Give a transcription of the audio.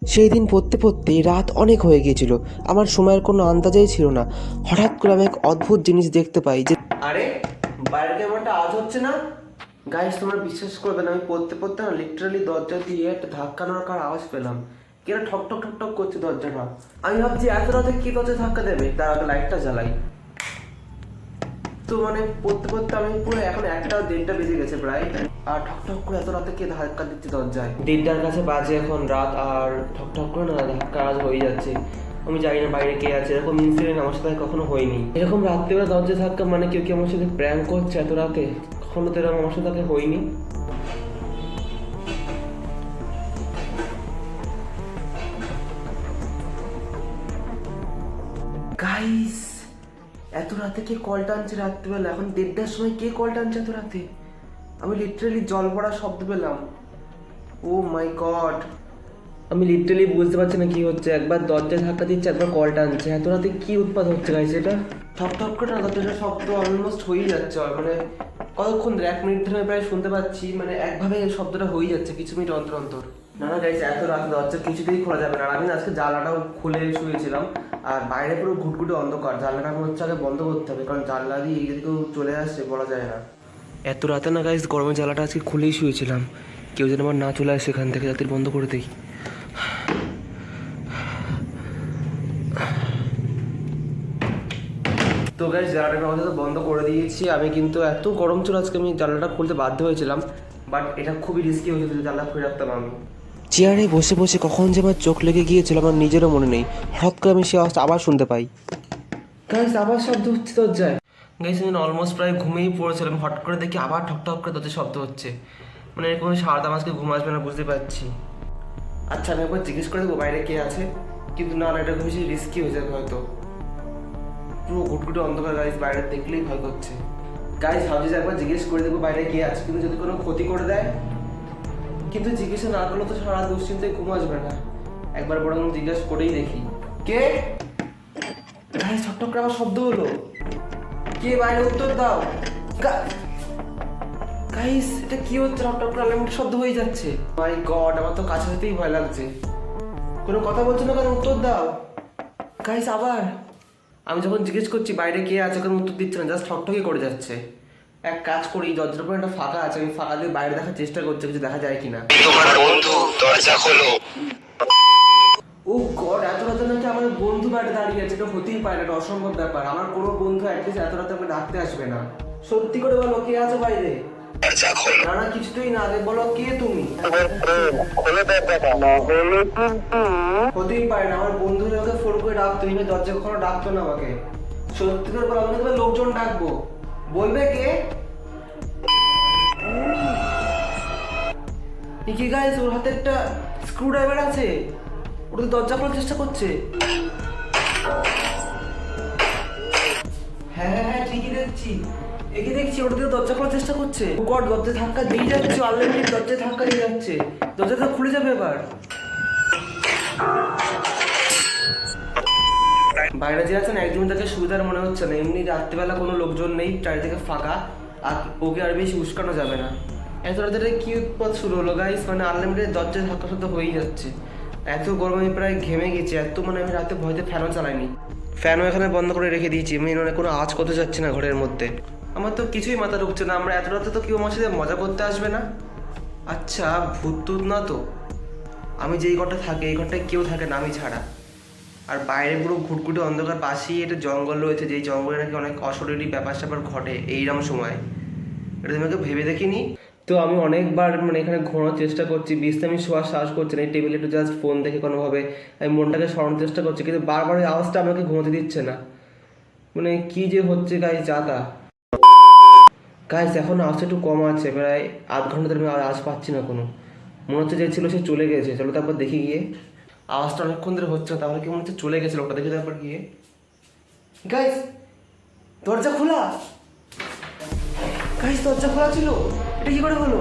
সেই দিন পড়তে পড়তে রাত অনেক হয়ে গিয়েছিল। আমার সময়ের কোনো আন্দাজই ছিল না। হঠাৎ করে আমি এক অদ্ভুত জিনিস দেখতে পাই যে আরে বাইরে কেমন একটা আওয়াজ হচ্ছে না গাইস। তোমরা বিশ্বাস করবে না, আমি পড়তে পড়তে না লিটারালি দরজা দিয়ে একটা ধাক্কা নাড়ার আওয়াজ পেলাম। কেন ঠক ঠক ঠক ঠক করছে দরজাটা। আমি ভাবছি এত রাতে কি দরজা ধাক্কা দেবে, তার আগে লাইটটা জ্বালাই। তো মানে পড়তে পড়তে আমি পুরো এখন 1টা 1:30 বেজে গেছে প্রায়। আর ঠক ঠক করে এত রাতে কে ধাক্কা দিচ্ছে দরজায়? 1:30টার কাছে বাজে এখন রাত, আর ঠক ঠক করে না ধাক্কা আওয়াজ হয়ে যাচ্ছে। আমি জানি না বাইরে কে আছে। এরকম ইনসিডেন্ট আমার সাথে কখনো হয়নি। এরকম রাত্রিবেলা দরজা ধাক্কা মানে কেউ কি আমার সাথে প্র্যাঙ্ক করছে এত রাতে? কখনো তো এরকম আমার সাথে হয়নি। গাইস, এত রাতে কে কল টানছে রাত্রিবেলা? এখন 1:30টার সময় কে কল টানছে এত রাতে? আমি লিটারালি জল পড়ার শব্দ পেলাম। ও মাই গড, আমি লিটারালি বুঝতে পারছি না কি হচ্ছে। একবার দরজায় ধাক্কা দিচ্ছে, একবার কল টানছে। এত রাতে কি উৎপাত হচ্ছে গাইস এটা? ঠক ঠক করে না দরজার শব্দ অলমোস্ট হয়েই যাচ্ছে। মানে কতক্ষণ ধরে 1 মিনিট ধরে আমি প্রায় শুনতে পাচ্ছি। মানে একভাবে এই শব্দটা হয়েই যাচ্ছে কিছু মিনিট অন্তর অন্তর। না না গাইস, এত রাতে দরজা কিছুতেই খোলা যাবে না। আর আমি আজকে জানলাটাও খুলে শুয়েছিলাম, আর বাইরে পুরো ঘুটঘুটে অন্ধকার। জানলাটা মনে হচ্ছে আগে বন্ধ করতে হবে, কারণ জানলা দিয়ে এদিকেও চলে আসছে, বলা যায় না। এত রাতে না গাইস, গরমের জানলাটা আজকে খুলেই শুয়েছিলাম। কেউ যেন আমার না চলে আসে এখান থেকে, যাতে বন্ধ করে দিই। তো গাইস, জানলাটা আমাদের তো বন্ধ করে দিয়েছি। আমি কিন্তু এত গরম ছিল আজকে, আমি জানলাটা খুলতে বাধ্য হয়েছিলাম। বাট এটা খুবই রিস্কি হয়েছিল যদি জানলা খুলে রাখতাম আমি। চেয়ারে বসে বসে কখন যে আমার চোখ লেগে গিয়েছিল আমার নিজেরও মনে নেই। হঠাৎ করে আমি সে আওয়াজটা আবার শুনতে পাই। গাইস, আবার শব্দ হচ্ছে দরজায়। গাইস, আমি অলমোস্ট প্রায় ঘুমিয়েই পড়েছিলাম। হঠাৎ করে দেখি আবার ঠক ঠক করে দরজায় শব্দ হচ্ছে। মানে এরকম সারাটা আজকে ঘুম আসবে না বুঝতে পারছি। আচ্ছা, আমি একবার জিজ্ঞেস করে দেবো বাইরে কে আছে, কিন্তু না, এটা খুব বেশি রিস্কি হয়ে যাবে হয়তো। পুরো ঘুটঘুটে অন্ধকার গাইস, বাইরে দেখলেই ভয় করছে। গাইস, ভাবছি যে একবার জিজ্ঞেস করে দেবো বাইরে কে আছে, কিন্তু যদি কোনো ক্ষতি করে দেয়। কিন্তু জিজ্ঞাসা না করলে তো সারা দুশ্চিন্তায় ঘুম আসবে না। একবার বরং জিজ্ঞাসা করেই দেখি। কে? গাইস, ঠক ঠক করে আবার শব্দ হলো। কে বাইরে? উত্তর দাও। গাইস, এটা কি হচ্ছে? ঠক ঠক করে আলার্মের শব্দ হয়ে যাচ্ছে। মাই গড, আমার তো কাছে যেতেই ভয় লাগছে। কোনো কথা বলছো না কেন? উত্তর দাও। গাইস, আবার আমি যখন জিজ্ঞেস করছি বাইরে কে আছে, কোনো উত্তর দিচ্ছে না, জাস্ট ঠকঠকই করে যাচ্ছে। এক কাজ করি, দরজার উপর একটা ফাঁকা আছে, আমি ফাঁকা দিয়ে বাইরে দেখার চেষ্টা করছি কিছু দেখা যায় কিনা। তোমার বন্ধু, দরজা খোলো। ও গড, এত রাতে নাকি আমার বন্ধু বাইরে দাঁড়িয়ে আছে? এটা হতেই পারে না, এটা অসম্ভব ব্যাপার। আমার কোনো বন্ধু অ্যাটলিস্ট এত রাতে আমাকে ডাকতে আসবে না। সত্যি করে বলো, কে আছে বাইরে? দরজা খোলো। না না, কিছুতেই না। আগে বলো কে তুমি? হতেই পারে না, আমার বন্ধু আমাকে ফোন করে ডাকতো, এইভাবে দরজা কখনো ডাকতো না আমাকে। সত্যি করে বলো, আমি তোমার লোকজন ডাকবো। বলবে কে? কি গাইস, ওর হাতে একটা স্ক্রু ড্রাইভার আছে। ওটা দরজা খোলার চেষ্টা করছে। হ্যাঁ হ্যাঁ হ্যাঁ, ঠিকই দেখছি। একে দেখছি, ওটা দিয়ে দরজা খোলার চেষ্টা করছে। ও গড, দরজা ধাক্কা দিয়ে যাচ্ছে, আনলিমিটেড দরজা ধাক্কা দিয়ে যাচ্ছে। দরজাটা খুলে যাবে এবার। বাইরে যে আছেন একদমই তাকে সুবিধার মনে হচ্ছে না। এমনি রাত্রিবেলা কোনো লোকজন নেই, চারিদিকে ফাঁকা। আর ওকে আর বেশি উস্কানো যাবে না। এত রাতে কি উৎপাত শুরু হলো গাইস? মানে আনলিমিটেড দরজায় ধাক্কা শব্দ হয়েই যাচ্ছে। এত গরম, আমি প্রায় ঘেমে গেছি। এত মানে আমি রাতে ভয়তে ফ্যানও চালাইনি। ফ্যানও এখানে বন্ধ করে রেখে দিয়েছি। আমি মানে কোনো আওয়াজ করতে যাচ্ছি না ঘরের মধ্যে। আমার তো কিছুই মাথা ঢুকছে না। আমরা এত রাতে তো কেউ আমার সাথে মজা করতে আসবে না। আচ্ছা, ভূত টুত না তো? আমি যেই ঘরটা থাকি এই ঘরটায় কেউ থাকে না আমি ছাড়া। আর বাইরে পুরো ঘুটঘুটে অন্ধকার, পাশেই একটা জঙ্গল রয়েছে, যেই জঙ্গলে নাকি অনেক অশরীরী ব্যাপার স্যাপার ঘটে এইরকম সময়। এটা তোমাকে ভেবে দেখিনি। তো আমি অনেকবার মানে এখানে ঘোরানোর চেষ্টা করছি, বিশ্রামে শোয়ার সাহস করছি না। এই টেবিলে একটু জাস্ট ফোন দেখে কোনোভাবে আমি মনটাকে সরানোর চেষ্টা করছি, কিন্তু বারবার ওই আওয়াজটা আমাকে ঘুমোতে দিচ্ছে না। মানে কি যে হচ্ছে গাইস, যা তা। গাইস, এখন আওয়াজটা একটু কম আছে, প্রায় আধ ঘন্টা ধরে আমি আওয়াজ পাচ্ছি না কোনো। মনে হচ্ছে যে ছিল সে চলে গেছে। চলো তারপর দেখি গিয়ে। আওয়াজটা অনেকক্ষণ ধরে হচ্ছে না, তাহলে কি মনে হচ্ছে চলে গেছিল? ওটা দেখে তারপর গিয়ে। গাইস, দরজা খোলা। গাইস, দরজা খোলা ছিল। এটা কি করে হলো?